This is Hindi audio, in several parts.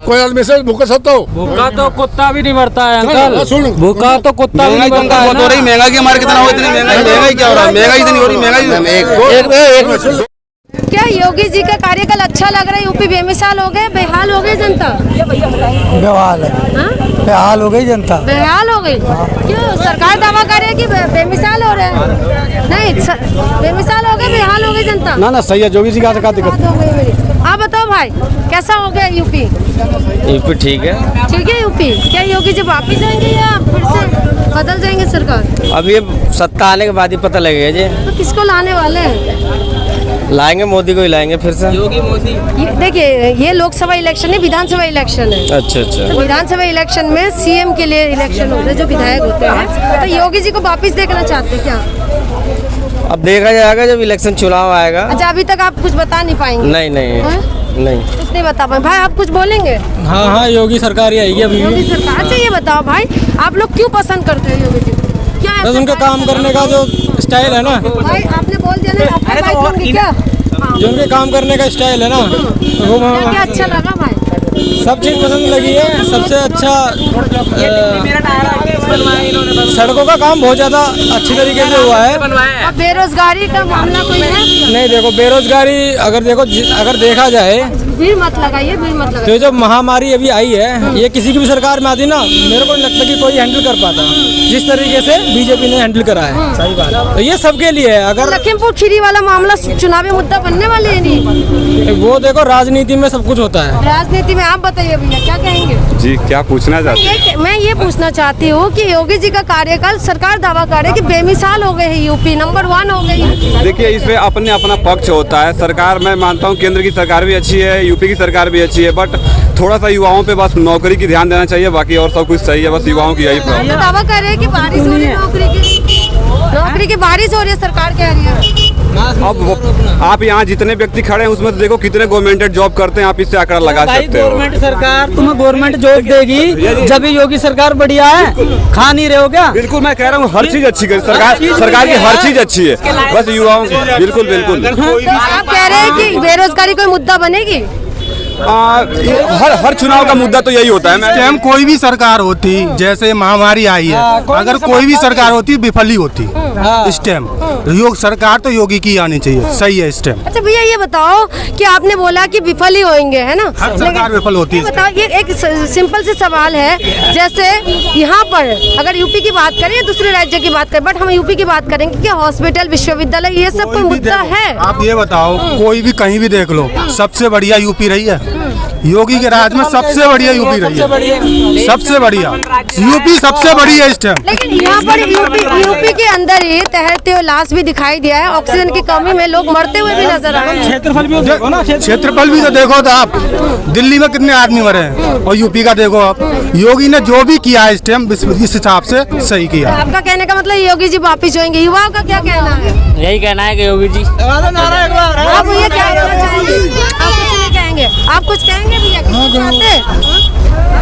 कोई आदमी से भूखा सकता हो? भूखा तो कुत्ता भी नहीं मरता है अंकल, भूखा तो कुत्ता भी नहीं मरता है। हो रही महंगाई की मार कितना हो, इतनी महंगाई क्या हो रहा है? महंगाई इतनी हो रही, महंगाई। क्या योगी जी का कार्यकाल अच्छा लग रहा है? यूपी बेमिसाल हो गए, बेहाल हो गई जनता। बेहाल है, बेहाल हो गई जनता, बेहाल हो गई। क्यों? सरकार दावा करे कि बेमिसाल हो रहे हैं। नहीं, बेमिसाल हो गए, बेहाल हो गई जनता। ना सही है, योगी जी का दिक्कत हो गई मेरी। आप बताओ भाई, कैसा हो गया यूपी? यूपी ठीक है, ठीक है यूपी। क्या योगी जी वापिस जाएंगे या फिर से बदल जाएंगे सरकार? अब ये सत्ता आने के बाद ही पता लगेगा जी। तो किसको लाने वाले हैं? लाएंगे मोदी को ही लाएंगे फिर से। योगी मोदी। देखिए, ये लोकसभा इलेक्शन है, विधानसभा इलेक्शन है। अच्छा अच्छा। तो विधानसभा इलेक्शन में सीएम के लिए इलेक्शन होता है, जो विधायक होते हैं। तो योगी जी को वापिस देखना चाहते हैं क्या? अब देखा जाएगा जब इलेक्शन चुनाव आएगा। अच्छा, अभी तक आप कुछ बता नहीं पाएंगे? नहीं नहीं नहीं, कुछ नहीं बता पाए। भाई आप कुछ बोलेंगे? हाँ, योगी सरकार ही आएगी अभी। योगी सरकार। अच्छा ये बताओ भाई, आप लोग क्यों पसंद करते हैं योगी जी? क्या बस उनका काम करने का जो स्टाइल है ना। भाई आपने बोल दिया ना, आपका बाइक होंगे क्या? जो उनके काम करने का स्टाइल है ना, वो क्या अच्छा लगा भाई? सब चीज पसंद लगी है। सबसे अच्छा सड़कों का काम बहुत ज्यादा अच्छी तरीके से हुआ है। अब बेरोजगारी का मामला कोई है? नहीं, देखो बेरोजगारी अगर देखा जाए, भीड़ मत लगाइए, भीड़ मत लगाइए। तो जो महामारी अभी आई है, ये किसी की भी सरकार में आती ना, मेरे को नहीं लगता कि कोई हैंडल कर पाता जिस तरीके से बीजेपी ने हैंडल करा है। सही बात है। तो ये सबके लिए है। अगर लखीमपुर खीरी वाला मामला चुनावी मुद्दा बनने वाले है नहीं? वो देखो, राजनीति में सब कुछ होता है। राजनीति में आप बताइए भैया, क्या कहेंगे जी? क्या पूछना चाहते हैं? मैं ये पूछना चाहती हूँ कि योगी जी का कार्यकाल सरकार दावा करे कि बेमिसाल हो गए है, यूपी नंबर 1 हो गई। देखिए, इसमें अपने अपना पक्ष होता है। सरकार मैं मानता हूँ केंद्र की सरकार भी अच्छी है, यूपी की सरकार भी अच्छी है, बट थोड़ा सा युवाओं पे बस नौकरी की ध्यान देना चाहिए, बाकी और सब कुछ सही है। बस युवाओं की यही प्रॉब्लम है। दावा कर रहे हैं कि बारिश हो रही है, नौकरी की बारिश हो रही है, सरकार कह रही है। अब आप यहाँ जितने व्यक्ति खड़े हैं उसमें से देखो कितने गवर्नमेंट जॉब करते हैं, आप इससे आंकड़ा लगा सकते हो। गवर्नमेंट सरकार तुम्हें गवर्नमेंट जॉब देगी जब भी योगी सरकार बढ़िया है। खा नहीं रहे हो क्या? बिल्कुल, मैं कह रहा हूँ हर चीज अच्छी है, सरकार की हर चीज अच्छी है, बस युवाओं की। बिल्कुल बिल्कुल। तो आप कह रहे हैं कि बेरोजगारी कोई मुद्दा बनेगी? हर चुनाव का मुद्दा तो यही होता है। टाइम कोई भी सरकार होती, जैसे महामारी आई है, अगर कोई भी सरकार होती विफल ही होती। इस टाइम सरकार तो योगी की आनी चाहिए। सही है इस टाइम। अच्छा भैया ये बताओ कि आपने बोला कि विफल ही होंगे, है ना? हर सरकार विफल होती है। बताओ, ये एक सिंपल से सवाल है। जैसे यहाँ पर अगर यूपी की बात करें या दूसरे राज्य की बात करें, बट हम यूपी की बात करेंगे कि हॉस्पिटल, विश्वविद्यालय, ये सब कोई मुद्दा है? आप ये बताओ, कोई भी कहीं भी देख लो, सबसे बढ़िया यूपी रही है। योगी के राज में सबसे बढ़िया यूपी रही है, सबसे बढ़िया यूपी सबसे बड़ी है इस टाइम। लेकिन यहाँ पर यूपी के अंदर ही तैरते हुए लाश भी दिखाई दिया है। ऑक्सीजन की कमी में लोग मरते हुए भी नजर आ रहे हैं। क्षेत्रफल भी देखो ना, क्षेत्रफल भी तो देखो। तो आप दिल्ली में कितने आदमी मरे हैं और यूपी का देखो आप। योगी ने जो भी किया इस टाइम इस हिसाब से सही किया। आपका कहने का मतलब योगी जी वापिस होंगे। युवाओं का क्या कहना है? यही कहना है कि योगी जी। आप ये क्या कहना चाहेंगे? आप कुछ नहीं कहेंगे? आप कुछ कहेंगे भैया?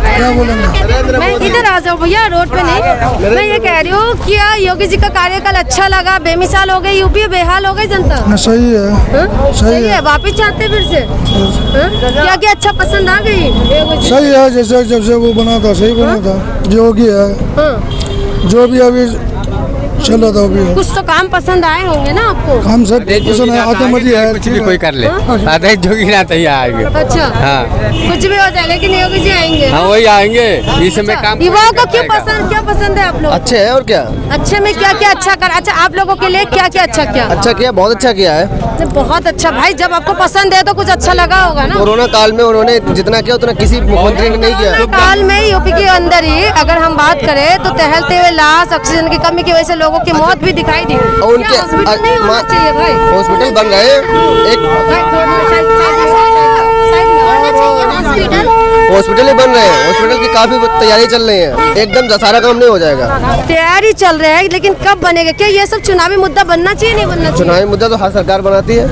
क्या बोलेंगे? मैं इधर आ जाऊँ भैया, रोड पे नहीं। मैं ये कह रही हूँ, क्या योगी जी का कार्यकाल अच्छा लगा? बेमिसाल हो गई यूपी, बेहाल हो गई जनता। सही है, सही है। वापिस चाहते फिर से? क्या क्या अच्छा पसंद आ गई? सही है। जैसे जब से वो बना था सही बना था। योगी है जो भी अभी चल रहा था, अभी कुछ तो काम पसंद आए होंगे ना आपको? हम सब पसंद है, आतंकवादी है, कुछ भी कोई कर ले, आधे जोगी ना आएंगे। अच्छा, हाँ, कुछ भी हो जाए लेकिन योगी जी आएंगे। हाँ वही आएंगे। इस समय काम युवाओं को क्या पसंद है आप लोग? अच्छे है और क्या? अच्छे में क्या क्या अच्छा कर? अच्छा, आप लोगों के लिए क्या क्या अच्छा किया? अच्छा किया, बहुत अच्छा किया है। बहुत अच्छा भाई, जब आपको पसंद है तो कुछ अच्छा लगा होगा ना? कोरोना काल में उन्होंने जितना किया उतना किसी मुख्यमंत्री ने नहीं किया। कोरोना काल में यूपी के अंदर ही अगर हम बात करें तो टहलते हुए लाश, ऑक्सीजन की कमी की वजह से लोगों की मौत भी दिखाई दी। और उनके हॉस्पिटल नहीं होना चाहिए भाई? हॉस्पिटल बन रहे एक हॉस्पिटल ही बन रहे हैं। हॉस्पिटल की काफी तैयारी चल रही है, एकदम सारा काम नहीं हो जाएगा। तैयारी चल रहा है लेकिन कब बनेगा? क्या ये सब चुनावी मुद्दा बनना चाहिए, नहीं बनना चाहिए? चुनावी मुद्दा तो हर सरकार बनाती है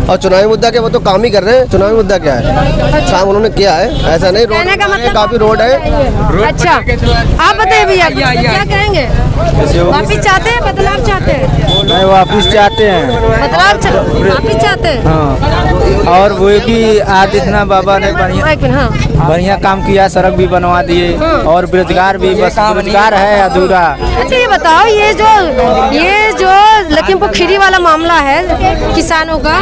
और चुनावी मुद्दा क्या, वो तो काम ही कर रहे हैं। चुनावी मुद्दा क्या है, काम उन्होंने किया है, ऐसा नहीं। कहने का मतलब काफी रोड है। अच्छा, आप बताइए भैया क्या कहेंगे? वापिस चाहते हैं, बदलाव चाहते हैं? नहीं, वापिस चाहते हैं, बदलाव वापिस चाहते हैं। हाँ, और वो कि आदित्यनाथ बाबा ने बढ़िया। हाँ बढ़िया काम किया, सड़क भी बनवा दिए और बेरोजगार भी, बस रोजगार है अधूरा। अच्छा ये बताओ, ये जो लखीमपुर खीरी वाला मामला है किसानों का,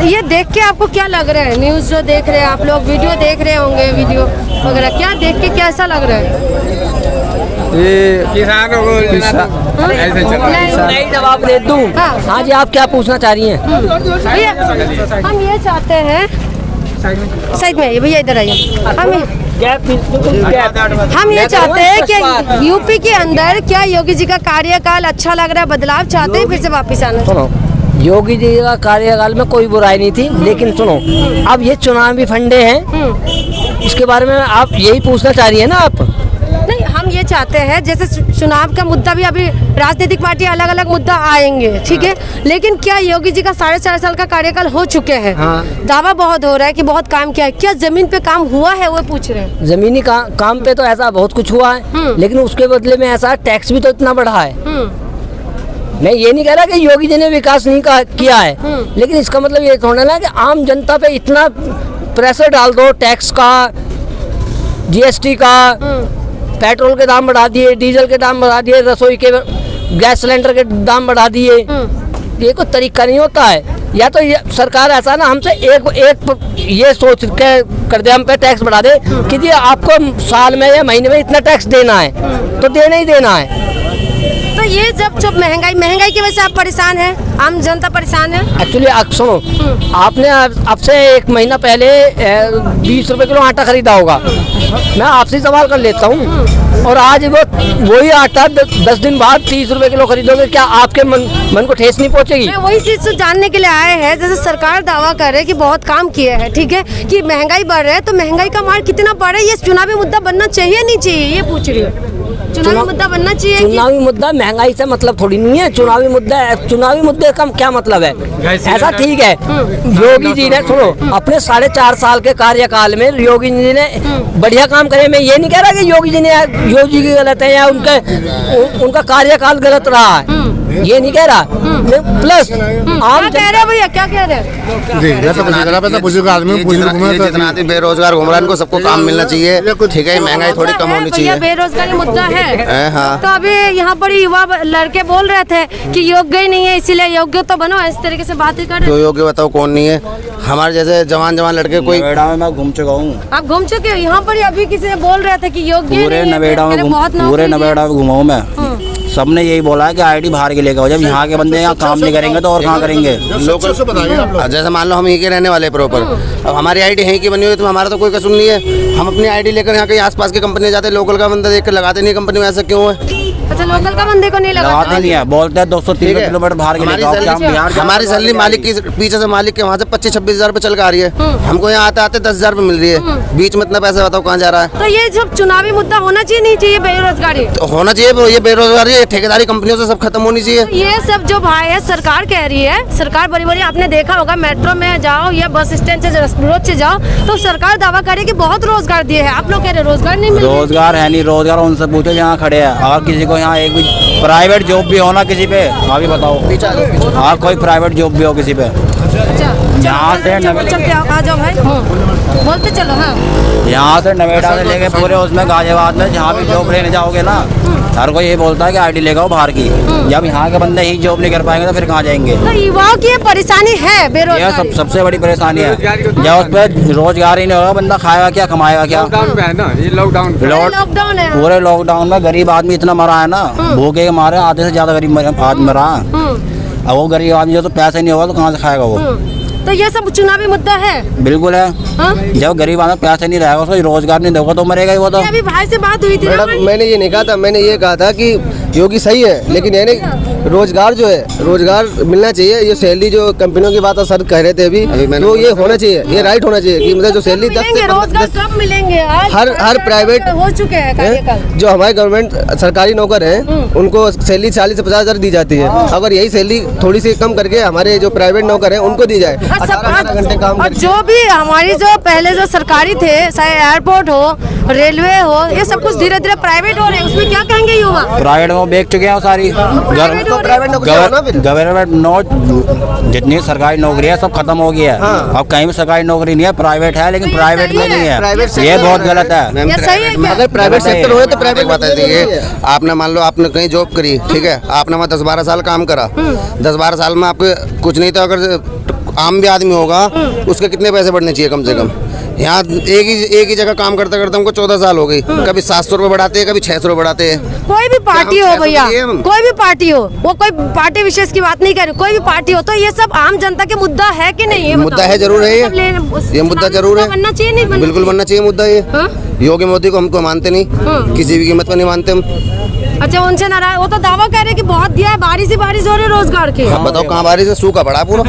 ये देख के आपको क्या लग रहा है? न्यूज़ जो देख रहे हैं आप लोग, वीडियो देख रहे होंगे, वीडियो वगैरह, क्या देख के कैसा लग रहा है? नहीं जवाब दे दूं। हाँ जी, आप क्या पूछना चाह रही हैं? हम ये चाहते हैं, साइड में भैया इधर आइए, हम ये चाहते हैं कि यूपी के अंदर क्या योगी जी का कार्यकाल अच्छा लग रहा है, बदलाव चाहते हैं फिर से वापिस आना? सुनो, योगी जी का कार्यकाल में कोई बुराई नहीं थी, लेकिन सुनो अब ये चुनावी फंडे हैं, इसके बारे में आप यही पूछना चाह रही है ना आप? नहीं, हम ये चाहते हैं जैसे चुनाव का मुद्दा भी, अभी राजनीतिक पार्टी अलग अलग मुद्दा आएंगे, ठीक है, लेकिन क्या योगी जी का 4.5 साल का कार्यकाल हो चुके हैं? दावा बहुत हो रहा है कि बहुत काम किया है, क्या जमीन पे काम हुआ है वो पूछ रहे हैं? जमीनी काम पे तो ऐसा बहुत कुछ हुआ है, लेकिन उसके बदले में ऐसा टैक्स भी तो इतना बढ़ा है। मैं ये नहीं कह रहा कि योगी जी ने विकास नहीं किया है, लेकिन इसका मतलब ये थोड़ा ना कि आम जनता पे इतना प्रेशर डाल दो, टैक्स का, GST का, पेट्रोल के दाम बढ़ा दिए, डीजल के दाम बढ़ा दिए, रसोई के गैस सिलेंडर के दाम बढ़ा दिए, ये कोई तरीका नहीं होता है। या तो ये सरकार ऐसा ना हमसे एक ये सोच के कर दे, हम पे टैक्स बढ़ा दे कि जी आपको साल में या महीने में इतना टैक्स देना है, तो देना ही देना है। तो ये जब महंगाई की वजह से आप परेशान हैं, आम जनता परेशान है? एक्चुअली सुनो, आपने आपसे 1 महीना पहले 20 रुपए किलो आटा खरीदा होगा, मैं आपसे सवाल कर लेता हूँ, और आज वही आटा 10 दिन बाद 30 रुपए किलो खरीदोगे, क्या आपके मन को ठेस नहीं पहुँचेगी? मैं वही चीज जानने के लिए आए हैं, जैसे सरकार दावा कर रहे है कि बहुत काम किए हैं, ठीक है, कि महंगाई बढ़ रहा है, तो महंगाई का मार कितना बढ़ है, ये चुनावी मुद्दा बनना चाहिए नहीं चाहिए, ये पूछ रही हूँ। चुनावी मुद्दा बनना चाहिए। चुनावी मुद्दा महंगाई से मतलब थोड़ी नहीं है, चुनावी मुद्दे का क्या मतलब है? ऐसा ठीक है, योगी जी ने सुनो अपने 4.5 साल के कार्यकाल में योगी जी ने बढ़िया काम करे। मैं ये नहीं कह रहा कि योगी जी की गलत है या उनका कार्यकाल गलत रहा है, ये नहीं कह रहा। प्लस आम कह रहे भैया, क्या कह रहे जितना बेरोजगार घूम रहा है, इनको सबको काम मिलना चाहिए, ठीक है, महंगाई थोड़ी कम होनी चाहिए। बेरोजगारी मुद्दा है। हाँ। तो अभी यहाँ पर युवा लड़के बोल रहे थे कि योग्य ही नहीं है, इसीलिए योग्य तो बनो, इस तरीके से बातें कर रहे। तो योग्य बताओ कौन नहीं है? हमारे जैसे जवान लड़के कोई मैं घूम चुका हूँ। आप घूम चुके हो? यहाँ पर अभी किसी ने बोल रहे थे कि योग्य पूरे नवेड़ा में घुमा हूँ मैं, सबने यही बोला है कि आईडी बाहर के लेकर, जब यहाँ के बंदे यहाँ काम नहीं करेंगे तो और कहाँ करेंगे? लोकल जैसे मान लो हम यहीं के रहने वाले प्रॉपर, अब हमारी आईडी यहीं की बनी हुई, तो हमारा तो कोई कसूर नहीं है, हम अपनी आईडी लेकर यहाँ के आसपास की कंपनी जाते, लोकल का बंदा देख कर लगाते नहीं कंपनी में, ऐसा क्यों है? अच्छा, लोकल का बंदे को नहीं लगाते नहीं है, बोलते हैं 200-300 किलोमीटर बाहर के लेकर। हमारी सैलरी मालिक की पीछे से मालिक के वहाँ से 25-26 हजार चल के आ रही है, हमको यहाँ आते 10 हजार मिल रही है, बीच में इतना पैसा बताओ कहाँ जा रहा है? तो ये जब चुनावी मुद्दा होना चाहिए नहीं चाहिए? बेरोजगारी तो होना चाहिए, ये बेरोजगारी ठेकेदारी कंपनियों से सब खत्म होनी चाहिए। ये सब जो भाई है सरकार कह रही है, सरकार बड़ी आपने देखा होगा, मेट्रो में जाओ या बस स्टैंड से रोड से जाओ तो सरकार दावा करे कि बहुत रोजगार दिए है, आप लोग कह रहे रोजगार नहीं मिल रहा। रोजगार है नहीं, रोजगार उनसे पूछो जहाँ खड़े हैं, अगर किसी को यहाँ एक भी प्राइवेट जॉब भी होना किसी पे, अभी बताओ, हाँ कोई प्राइवेट जॉब भी हो किसी पे, यहाँ से आ जाओ भाई, बोलते चलो। हाँ, यहाँ से नवेड़ा से लेके पूरे उसमें गाजियाबाद में जहाँ भी जॉब लेने जाओगे ना, हर कोई ये बोलता है कि आईडी लेकर बाहर की, जब यहाँ के बंदे ही जॉब नहीं कर पाएंगे तो फिर कहाँ जाएंगे? तो युवाओं की परेशानी है, बेरोजगारी, यह सबसे बड़ी परेशानी है। जब उस पर रोजगार ही नहीं होगा, बंदा खाएगा क्या, कमाएगा क्या? लॉकडाउन है, पूरे लॉकडाउन में गरीब आदमी इतना मरा है ना, भूखे के मारे आधे से ज्यादा गरीब आदमी मरा। अब वो गरीब आदमी जो तो पैसे नहीं होगा तो कहाँ से खाएगा वो? तो ये सब चुनावी मुद्दा है। बिल्कुल है। जब गरीब आदमी पैसे नहीं रहेगा, उसको रोजगार नहीं देगा तो मरेगा ही वो तो। अभी भाई से बात हुई थी मैडम, मैंने ये नहीं कहा था, मैंने ये कहा था कि योगी सही है, लेकिन यानी रोजगार जो है, रोजगार मिलना चाहिए। ये सैलरी जो कंपनियों की बात सर कह रहे थे अभी, तो ये होना चाहिए, ये राइट होना चाहिए कि मतलब जो सैलरी 10 से 15 मिलेंगे, हर प्राइवेट हो चुके हैं, जो हमारे गवर्नमेंट सरकारी नौकर हैं उनको सैलरी 40 से 50 हजार दी जाती है। अगर यही सैलरी थोड़ी सी कम करके हमारे जो प्राइवेट नौकर हैं उनको दी जाए, 18 घंटे काम। और जो भी हमारी जो पहले जो सरकारी थे, चाहे एयरपोर्ट हो, रेलवे हो, ये सब कुछ धीरे धीरे प्राइवेट हो रहे हैं, उसमें क्या कहेंगे युवा? प्राइवेट में वो बेच चुके हैं वो सारी। प्राइवेट नौकरी हो ना फिर। गवर्नमेंट जितनी सरकारी नौकरी है सब खत्म हो गया है। अब कहीं भी सरकारी नौकरी नहीं है, प्राइवेट है लेकिन प्राइवेट में नहीं है। ये बहुत गलत है। ये सही है क्या? अगर प्राइवेट सेक्टर हो तो प्राइवेट बता दीजिए। आपने मान लो आपने कहीं जॉब करी, ठीक है, आपने वहाँ 10-12 साल काम करा, 10-12 साल में आपके कुछ नहीं तो अगर आम भी आदमी होगा उसके कितने पैसे बढ़ने चाहिए कम से कम। यहाँ एक ही जगह काम करते करते हमको 14 साल हो गई। कभी 700 रुपये बढ़ाते हैं, कभी 600 रुपये बढ़ाते हैं। कोई भी पार्टी क्या हो हम भैया, पैसे दिए हम? कोई भी पार्टी हो, वो कोई पार्टी विशेष की बात नहीं कर रही, कोई भी पार्टी हो, तो ये सब आम जनता के मुद्दा है कि नहीं? ये मुद्दा बताओ। है, जरूर है ये मुद्दा जरूर है, बनना चाहिए नहीं बनना बिल्कुल बनना चाहिए मुद्दा ये। हाँ? योगी मोदी को हमको मानते नहीं, किसी भी कीमत पर नहीं मानते हम। अच्छा, उनसे नाराज, वो तो दावा कर रहे कि बहुत दिया है, बारिश ही बारिश हो रही है रोजगार की। अब बताओ कहाँ बारिश है? सूखा पड़ा पूरा,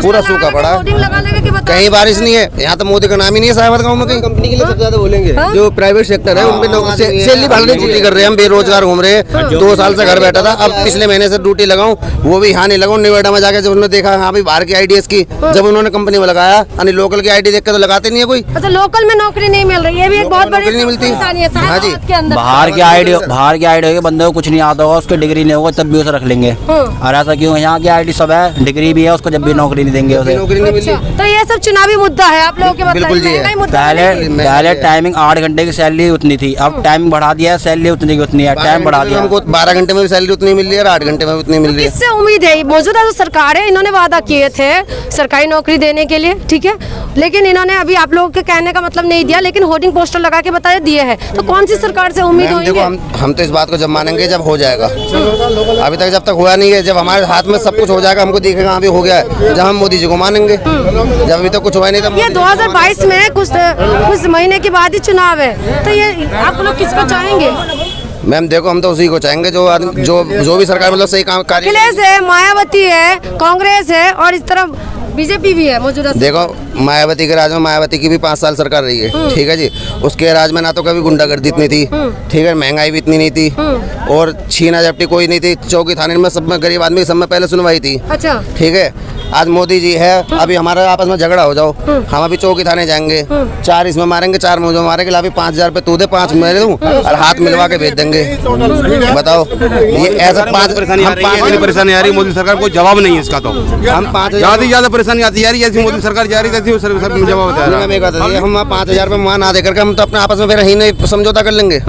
पूरा सूखा पड़ा है। कहीं बारिश नहीं है। यहाँ तो मोदी का नाम ही नहीं है साहब गाँव में। कहीं कंपनी के लिए सबसे ज्यादा बोलेंगे जो प्राइवेट सेक्टर है उनपे सैलरी बढ़ाने ड्यूटी कर रहे हैं। हम बेरोजगार घूम रहे हैं, 2 साल से घर बैठा था, अब पिछले महीने से ड्यूटी लगाऊं, वो भी यहाँ नहीं लगाऊं। नोएडा में जाके जब उन्होंने देखा हाँ भाई बाहर की IDS की, जब उन्होंने कंपनी में लगाया, यानी लोकल की ID देख के तो लगाते नहीं है कोई। अच्छा, लोकल में नौकरी नहीं मिल रही, ये भी एक बहुत बड़ी नौकरी नहीं मिलती। परेशानी है हाँ जी। साहब के अंदर। बाहर की आईडी होगी, बंदे को कुछ नहीं आता होगा, उसकी डिग्री नहीं होगा तब भी उसे रख लेंगे। और ऐसा क्यों? यहाँ की आईडी सब है, डिग्री भी है, उसको जब भी नौकरी नहीं देंगे उसे। नौकरी नहीं मिली। अच्छा, तो ये सब चुनावी मुद्दा है आप लोगों के? बिल्कुल जी है। पहले टाइमिंग 8 घंटे की सैलरी उतनी थी, अब टाइमिंग बढ़ा दिया है, सैलरी उतनी की उतनी है, टाइम बढ़ा दिया। हमको 12 घंटे में भी सैलरी उतनी मिल रही है और 8 घंटे में भी उतनी मिल रही है। किससे उम्मीद है? मौजूदा जो सरकार है, इन्होंने वादा किए थे सरकारी नौकरी देने के लिए, ठीक है, लेकिन इन्होंने अभी आप लोगों के कहने का मतलब नहीं दिया, लेकिन होर्डिंग पोस्टर लगा के बताया दिए है। तो कौन सी सरकार से उम्मीद मैम देखो, होगी? हम तो इस बात को जब मानेंगे जब हो जाएगा। अभी तक जब तक हुआ नहीं है, जब हमारे हाथ में सब कुछ हो जाएगा, हमको दिखेगा हाँ भी हो गया है, जब हम मोदी जी को मानेंगे। जब अभी तक कुछ हुआ नहीं तब ये 2022 में कुछ महीने के बाद ही चुनाव है, तो ये आप लोग किसको चाहेंगे? मैम देखो, हम तो उसी को चाहेंगे जो भी सरकार मतलब सही काम कार्य। अखिलेश है, मायावती है, कांग्रेस है और इस तरफ बीजेपी भी है मौजूदा। देखो मायावती के राज में, मायावती की भी 5 साल सरकार रही है, ठीक है जी। उसके राज में ना तो कभी गुंडागर्दी इतनी थी, ठीक है, महंगाई भी इतनी नहीं थी, और छीना झपटी कोई नहीं थी। चौकी थाने में सब में गरीब आदमी सब में पहले सुनवाई थी। अच्छा, ठीक है, आज मोदी जी है, अभी हमारा आपस में झगड़ा हो जाओ, हम अभी चौकी थाने जाएंगे, 4 इसमें मारेंगे, 4 मुझे मारेंगे, अभी 5,000 रुपये तू दे, 5 मैं दूं और हाथ मिलवा के भेज देंगे। बताओ ये ऐसा 5 परेशानी आ रही मोदी सरकार को जवाब नहीं है इसका। तो हम 5,000 ज्यादा परेशानी आती है जैसी मोदी सरकार जा रही थी जवाब बता रहा है। हम 5,000 रुपये वहाँ ना देकर हम तो अपने आपस में फिर ही नहीं समझौता कर लेंगे।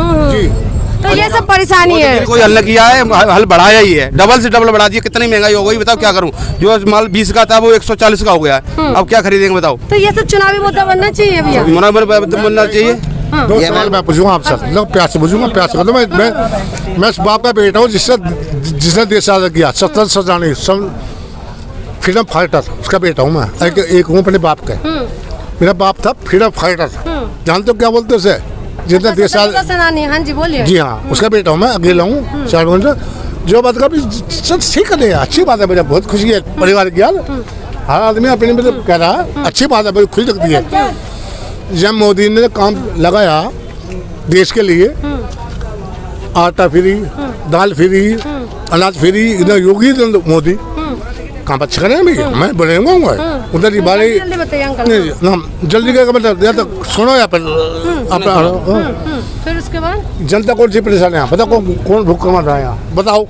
तो ये सब परेशानी है। कोई हल किया है, हल बढ़ाया ही है, डबल से डबल बढ़ा दिया। कितनी महंगाई हो गई बताओ, क्या करूं? जो माल 20 का था वो 140 का हो गया है, अब क्या खरीदेंगे बताओ? तो ये सब चुनावी मुद्दा बनना चाहिए भैया, बनना चाहिए। दो सवाल मैं पूछूंगा आपसे, लो प्यार से पूछूंगा, प्यार से। मैं इस बाप का बेटा हूँ जिसने देश आजाद किया, 70 सजानी फ्रीडम फाइटर, उसका बेटा हूँ मैं। एक हूँ अपने बाप का, मेरा बाप था फ्रीडम फाइटर, जानते हो क्या बोलते उसे? जितना देश सेनानी। हाँ जी, बोलिए। जी हाँ, उसका बेटा हूँ मैं, अकेला हूँ 4 घंटे। जो बात का सब ठीक है, अच्छी बात है, मुझे बहुत खुशी है परिवार की। यार हर आदमी अपने मतलब कह रहा है, अच्छी बात है, मुझे खुशी लगती है। जब मोदी ने काम लगाया देश के लिए, आटा फ्री, दाल फ्री, अनाज फ्री, इधर योगी मोदी काम अच्छा करें भैया, मैं बनेगा उधर ही बारे जल्दी क्या मतलब या तो सुनो या फिर उसके बाद जनता कौन सी परेशानी है? बताओ कौन भूखा मर रहा है यहाँ? बताओ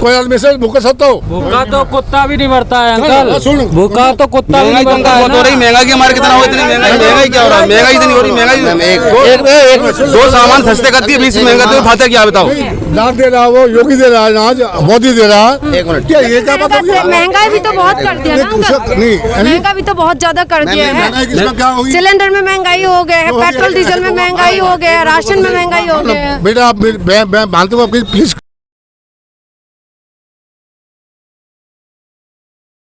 कोई आदमी से भूखा सकता हो? भूखा तो कुत्ता भी नहीं मरता है अंकल, सुन, भूखा तो कुत्ता भी नहीं मरता है। हो रही महंगाई हमारे कितना हो, इतनी महंगाई क्या हो रहा है? महंगाई इतनी हो रही, महंगाई 2 सामान सस्ते करती है, 20 महंगा तो खाते क्या बताओ? दाल दे रहा वो योगी दे रहा है, आज मोदी दे रहा है। एक मिनट, क्या ये क्या बात होगी? महंगाई भी तो बहुत कर दिया ना अंकल, महंगाई भी तो बहुत ज्यादा कर दिया है। क्या होगी? सिलेंडर में महंगाई हो गया है, पेट्रोल डीजल में महंगाई हो गया है, राशन में महंगाई हो गया है। बेटा आप मैं मानता हूँ, प्लीज